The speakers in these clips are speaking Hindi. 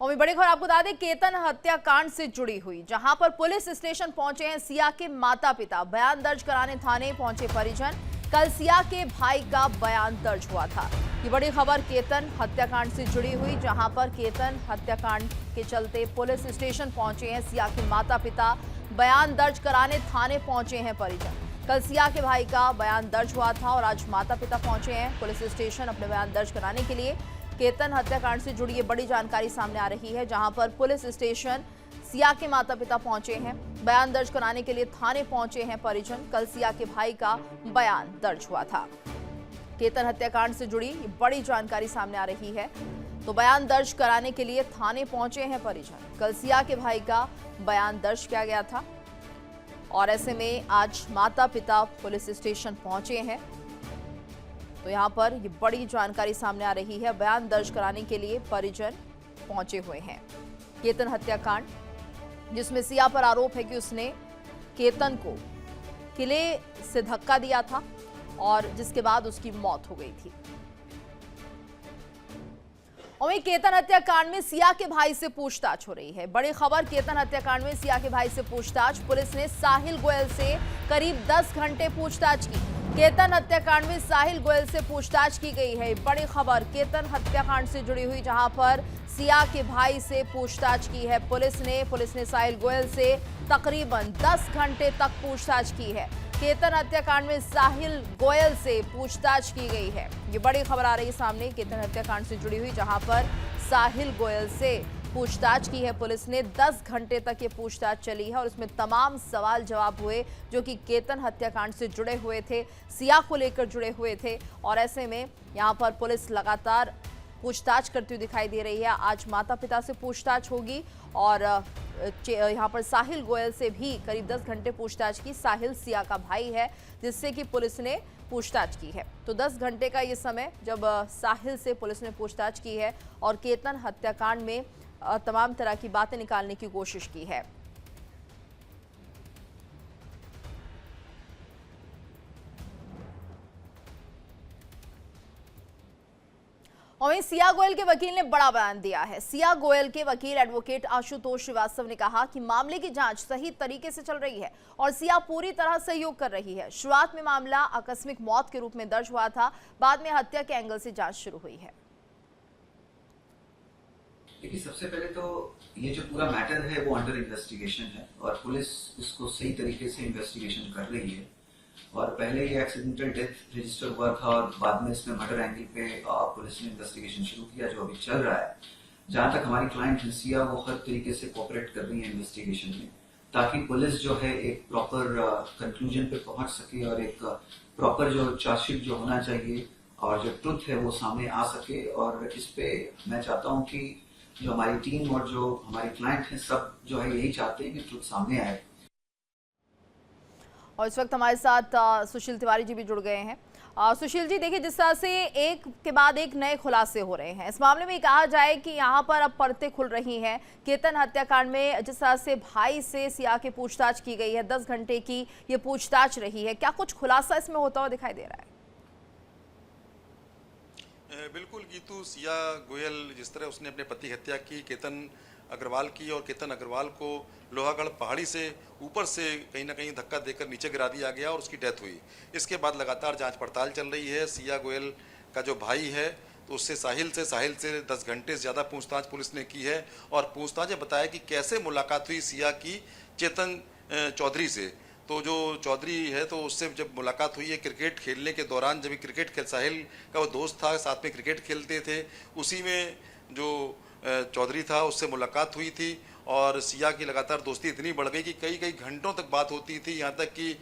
और भी बड़ी खबर आपको बता दें, केतन हत्याकांड से जुड़ी हुई, जहां पर पुलिस स्टेशन पहुंचे हैं सिया के माता पिता, बयान दर्ज कराने थाने पहुंचे परिजन। कल सिया के भाई का बयान दर्ज हुआ था। ये बड़ी खबर केतन हत्याकांड से जुड़ी हुई, जहां पर केतन हत्याकांड के चलते पुलिस स्टेशन पहुंचे हैं सिया के माता पिता, बयान दर्ज कराने थाने पहुंचे हैं परिजन। कल सिया के भाई का बयान दर्ज हुआ था और आज माता पिता पहुंचे हैं पुलिस स्टेशन अपने बयान दर्ज कराने के लिए। केतन हत्याकांड से जुड़ी ये बड़ी जानकारी सामने आ रही है, जहां पर पुलिस स्टेशन सिया के माता पिता पहुंचे हैं, बयान दर्ज कराने के लिए थाने पहुंचे हैं परिजन। कल सिया के भाई का बयान दर्ज हुआ था। केतन हत्याकांड से जुड़ी बड़ी जानकारी सामने आ रही है, तो बयान दर्ज कराने के लिए थाने पहुंचे हैं परिजन। कल सिया के भाई का बयान दर्ज किया गया था और ऐसे में आज माता पिता पुलिस स्टेशन पहुंचे हैं, तो यहां पर ये बड़ी जानकारी सामने आ रही है। बयान दर्ज कराने के लिए परिजन पहुंचे हुए हैं। केतन हत्याकांड, जिसमें सिया पर आरोप है कि उसने केतन को किले से धक्का दिया था और जिसके बाद उसकी मौत हो गई थी। और वहीं केतन हत्याकांड में सिया के भाई से पूछताछ हो रही है। बड़ी खबर, केतन हत्याकांड में सिया के भाई से पूछताछ। पुलिस ने साहिल गोयल से करीब 10 घंटे पूछताछ की। केतन हत्याकांड में साहिल गोयल से पूछताछ की गई है। बड़ी खबर केतन हत्याकांड से जुड़ी हुई, जहां पर सिया के भाई से पूछताछ की है पुलिस ने साहिल गोयल से तकरीबन 10 घंटे तक पूछताछ की है। केतन हत्याकांड में साहिल गोयल से पूछताछ की गई है। ये बड़ी खबर आ रही है सामने केतन हत्याकांड से जुड़ी हुई, जहां पर साहिल गोयल से पूछताछ की है पुलिस ने। 10 घंटे तक ये पूछताछ चली है और इसमें तमाम सवाल जवाब हुए जो कि केतन हत्याकांड से जुड़े हुए थे, सिया को लेकर जुड़े हुए थे। और ऐसे में यहां पर पुलिस लगातार पूछताछ करती हुई दिखाई दे रही है। आज माता पिता से पूछताछ होगी और यहाँ पर साहिल गोयल से भी करीब 10 घंटे पूछताछ की। साहिल सिया का भाई है, जिससे कि पुलिस ने पूछताछ की है। तो 10 घंटे का ये समय जब साहिल से पुलिस ने पूछताछ की है और केतन हत्याकांड में तमाम तरह की बातें निकालने की कोशिश की है। और वहीं सिया गोयल के वकील ने बड़ा बयान दिया है। सिया गोयल के वकील एडवोकेट आशुतोष श्रीवास्तव ने कहा कि मामले की जांच सही तरीके से चल रही है और सिया पूरी तरह सहयोग कर रही है। शुरुआत में मामला आकस्मिक मौत के रूप में दर्ज हुआ था, बाद में हत्या के एंगल से जांच शुरू हुई है। देखिए, सबसे पहले तो ये जो पूरा मैटर है वो अंडर इन्वेस्टिगेशन है और पुलिस इसको सही तरीके से इन्वेस्टिगेशन कर रही है। और पहले ये एक्सीडेंटल डेथ रजिस्टर हुआ था और बाद में इसमें मर्डर एंगल पे पुलिस ने इन्वेस्टिगेशन शुरू किया, जो अभी चल रहा है। जहां तक हमारी क्लाइंट है सिया, वो हर तरीके से कोऑपरेट कर रही है इन्वेस्टिगेशन में, ताकि पुलिस जो है एक प्रॉपर कंक्लूजन पे पहुंच सके और एक प्रॉपर जो चार्जशीट जो होना चाहिए और जो ट्रुथ है वो सामने आ सके। और इस पे मैं चाहता हूँ कि जो हमारी टीम और जो हमारी क्लाइंट है, सब जो है यही चाहते हैं कि ट्रुथ सामने आए। और इस वक्त हमारे साथ सुशील तिवारी जी भी जुड़ गए हैं। सुशील जी, देखिए, जिस तरह से एक के बाद एक नए खुलासे हो रहे हैं, इस मामले में कहा जाए कि यहाँ पर अब परतें खुल रही हैं। केतन हत्याकांड में जिस तरह से भाई से सिया की पूछताछ की गई है, 10 घंटे की ये पूछताछ रही है, क्या कुछ खुलासा इसमें होता हुआ दिखाई दे रहा है? बिल्कुल गीतू, सिया गोयल जिस तरह उसने अपने पति की हत्या की, केतन अग्रवाल की, और केतन अग्रवाल को लोहागढ़ पहाड़ी से ऊपर से कहीं ना कहीं धक्का देकर नीचे गिरा दिया गया और उसकी डेथ हुई। इसके बाद लगातार जांच पड़ताल चल रही है। सिया गोयल का जो भाई है, तो उससे साहिल से 10 घंटे से ज़्यादा पूछताछ पुलिस ने की है और पूछताछ ने बताया कि कैसे मुलाकात हुई सिया की चेतन चौधरी से। तो जो चौधरी है, तो उससे जब मुलाकात हुई है क्रिकेट खेलने के दौरान, जब साहिल का वो दोस्त था, साथ में क्रिकेट खेलते थे, उसी में जो चौधरी था उससे मुलाकात हुई थी और सिया की लगातार दोस्ती इतनी बढ़ गई कि कई घंटों तक बात होती थी। यहाँ तक कि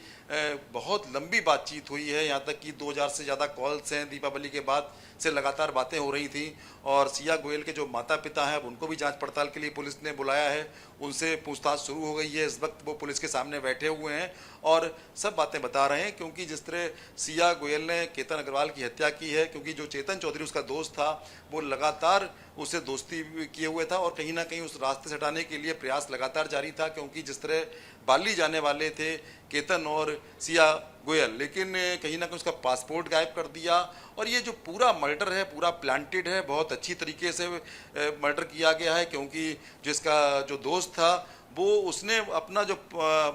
बहुत लंबी बातचीत हुई है, यहाँ तक कि 2000 से ज़्यादा कॉल्स हैं। दीपावली के बाद से लगातार बातें हो रही थी और सिया गोयल के जो माता पिता हैं, अब उनको भी जांच पड़ताल के लिए पुलिस ने बुलाया है, उनसे पूछताछ शुरू हो गई है। इस वक्त वो पुलिस के सामने बैठे हुए हैं और सब बातें बता रहे हैं, क्योंकि जिस तरह सिया गोयल ने केतन अग्रवाल की हत्या की है, क्योंकि जो चेतन चौधरी उसका दोस्त था, वो लगातार उससे दोस्ती किए हुए था और कहीं ना कहीं उस रास्ते से हटाने के लिए प्रयास लगातार जारी था, क्योंकि जिस तरह बाली जाने वाले थे केतन और सिया गोयल, लेकिन कहीं ना कहीं उसका पासपोर्ट गायब कर दिया। और ये जो पूरा मर्डर है पूरा प्लांटेड है, बहुत अच्छी तरीके से मर्डर किया गया है, क्योंकि जिसका जो दोस्त था वो उसने अपना जो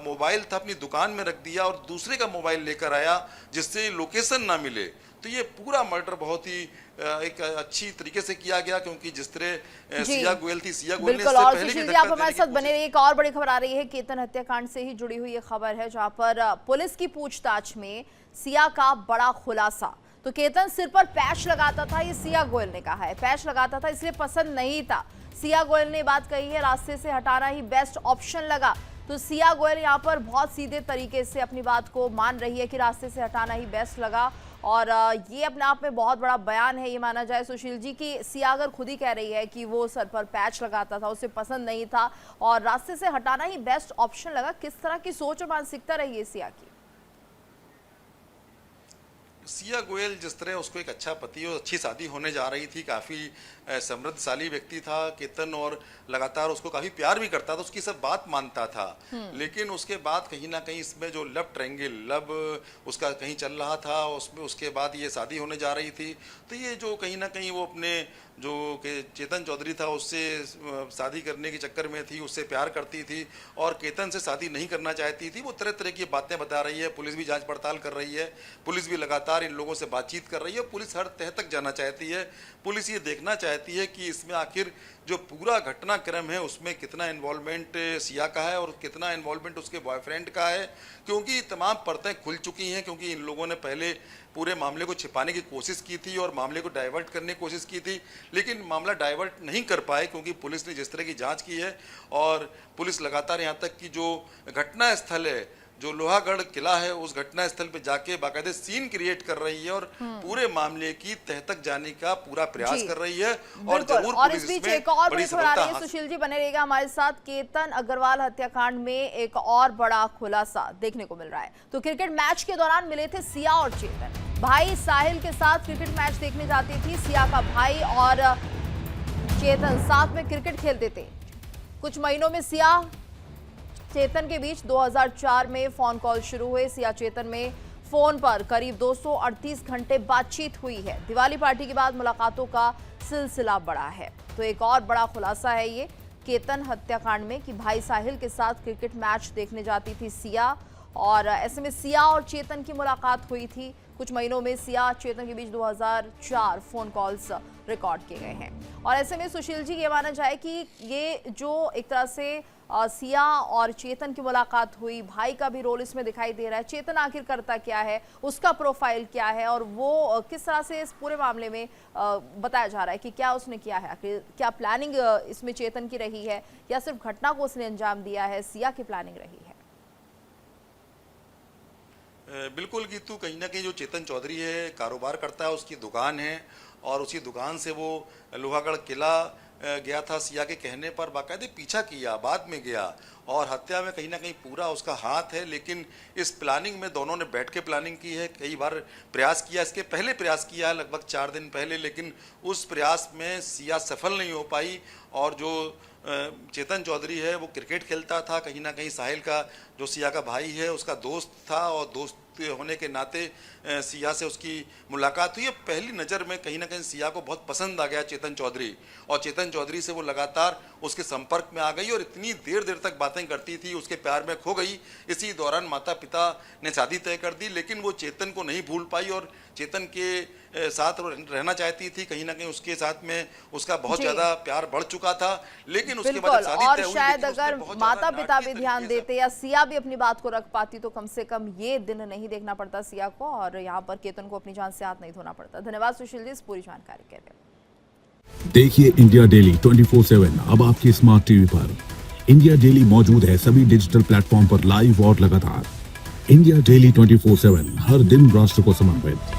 मोबाइल था अपनी दुकान में रख दिया और दूसरे का मोबाइल लेकर आया जिससे लोकेशन ना मिले। तो ये पूरा मर्डर बहुत ही एक अच्छी तरीके से किया गया, क्योंकि जिस तरह सिया गोयल थी, सिया गोयल ने बिल्कुल। इससे और पहले भी सुशील जी धक्का आप हमारे देने साथ की बने रहिए। एक और बड़ी खबर आ रही है केतन हत्याकांड से ही जुड़ी हुई ये खबर है, जहां पर पुलिस की पूछताछ में सिया का बड़ा खुलासा। तो केतन सिर पर पैच लगाता था, ये सिया गोयल ने कहा है। पैच लगाता था इसलिए पसंद नहीं था। सिया गोयल ने बात कही है, रास्ते से हटाना ही बेस्ट ऑप्शन लगा। तो सिया गोयल यहाँ पर बहुत सीधे तरीके से अपनी बात को मान रही है कि रास्ते से हटाना ही बेस्ट लगा। और ये अपने आप में बहुत बड़ा बयान है, ये माना जाए सुशील जी की सिया अगर खुद ही कह रही है कि वो सर पर पैच लगाता था, उसे पसंद नहीं था और रास्ते से हटाना ही बेस्ट ऑप्शन लगा। किस तरह की सोच और मानसिकता रही है सिया की? सिया गोयल जिस तरह उसको एक अच्छा पति और अच्छी शादी होने जा रही थी, काफ़ी समृद्धशाली व्यक्ति था केतन और लगातार उसको काफ़ी प्यार भी करता था, उसकी सब बात मानता था। लेकिन उसके बाद कहीं ना कहीं इसमें जो लव ट्रायंगल लव उसका कहीं चल रहा था, उसमें उसके बाद ये शादी होने जा रही थी। तो ये जो कहीं ना कहीं वो अपने जो के चेतन चौधरी था उससे शादी करने के चक्कर में थी, उससे प्यार करती थी और केतन से शादी नहीं करना चाहती थी। वो तरह तरह की बातें बता रही है, पुलिस भी जांच पड़ताल कर रही है, पुलिस भी लगातार इन लोगों से बातचीत कर रही है, पुलिस हर तह तक जाना चाहती है। पुलिस ये देखना चाहती है कि इसमें आखिर जो पूरा घटनाक्रम है उसमें कितना इन्वॉल्वमेंट सिया का है और कितना इन्वॉल्वमेंट उसके बॉयफ्रेंड का है, क्योंकि तमाम परतें खुल चुकी हैं। क्योंकि इन लोगों ने पहले पूरे मामले को छिपाने की कोशिश की थी और मामले को डाइवर्ट करने की कोशिश की थी, लेकिन मामला डाइवर्ट नहीं कर पाए, क्योंकि पुलिस ने जिस तरह की जांच की है और पुलिस लगातार यहाँ तक कि जो घटना स्थल है, जो लोहागढ़ किला है, उस घटना स्थल पे जाके बाकायदे सीन क्रिएट कर रही है और पूरे मामले की तह तक जाने का पूरा प्रयास कर रही है। और जरूर और पुलिस इस बीच इसमें एक और बड़ी बड़ी खबर आ रही है, सफलता सुशील जी बने रहेगा हमारे साथ। केतन अग्रवाल हत्याकांड में एक और बड़ा खुलासा देखने को मिल रहा है। तो क्रिकेट मैच के दौरान मिले थे सिया और चेतन। भाई साहिल के साथ क्रिकेट मैच देखने जाती थी सिया का भाई और चेतन साथ में क्रिकेट खेलते थे। कुछ महीनों में सिया चेतन के बीच 2004 में फोन कॉल शुरू हुए। सिया चेतन में फोन पर करीब 238 घंटे बातचीत हुई है। दिवाली पार्टी के बाद मुलाकातों का सिलसिला बढ़ा है। तो एक और बड़ा खुलासा है ये केतन हत्याकांड में कि भाई साहिल के साथ क्रिकेट मैच देखने जाती थी सिया और ऐसे में सिया और चेतन की मुलाकात हुई थी। कुछ महीनों में सिया चेतन के बीच 2004 फोन कॉल्स रिकॉर्ड किए गए हैं। और ऐसे में सुशील जी ये माना जाए कि ये जो एक तरह से सिया और चेतन की मुलाकात हुई, भाई का भी रोल इसमें दिखाई दे रहा है। चेतन आखिर करता क्या है, उसका प्रोफाइल क्या है और वो किस तरह से इस पूरे मामले में बताया जा रहा है कि क्या उसने किया है, आखिर क्या प्लानिंग इसमें चेतन की रही है या सिर्फ घटना को उसने अंजाम दिया है, सिया की प्लानिंग रही है? बिल्कुल गीतू, कहीं ना कहीं जो चेतन चौधरी है कारोबार करता है, उसकी दुकान है और उसी दुकान से वो लोहागढ़ किला गया था। सिया के कहने पर बाकायदे पीछा किया, बाद में गया और हत्या में कहीं ना कहीं पूरा उसका हाथ है। लेकिन इस प्लानिंग में दोनों ने बैठ के प्लानिंग की है, कई बार प्रयास किया, इसके पहले प्रयास किया लगभग 4 दिन पहले, लेकिन उस प्रयास में सिया सफल नहीं हो पाई। और जो चेतन चौधरी है वो क्रिकेट खेलता था, कहीं ना कहीं साहिल का जो सिया का भाई है उसका दोस्त था और दोस्त होने के नाते सिया से उसकी मुलाकात हुई। पहली नज़र में कहीं ना कहीं सिया को बहुत पसंद आ गया चेतन चौधरी और चेतन चौधरी से वो लगातार उसके संपर्क में आ गई और इतनी देर देर तक बातें करती थी, उसके प्यार में खो गई। इसी दौरान माता पिता ने शादी तय कर दी, लेकिन वो चेतन को नहीं भूल पाई और चेतन के साथ रहना चाहती थी। कहीं ना कहीं उसके साथ में उसका बहुत ज्यादा प्यार बढ़ चुका था, लेकिन उसके बाद शादी तय हुई। शायद अगर माता पिता भी ध्यान देते या सिया भी अपनी बात को रख पाती तो कम से कम ये दिन नहीं देखना पड़ता सिया को और यहाँ पर केतन को अपनी जान से हाथ नहीं धोना पड़ता। धन्यवाद सुशील जी इस पूरी जानकारी के लिए। देखिए इंडिया डेली 24/7 अब आपके स्मार्ट टीवी पर। इंडिया डेली मौजूद है सभी डिजिटल प्लेटफॉर्म पर लाइव और लगातार। इंडिया डेली 24/7 हर दिन राष्ट्र को समर्पित।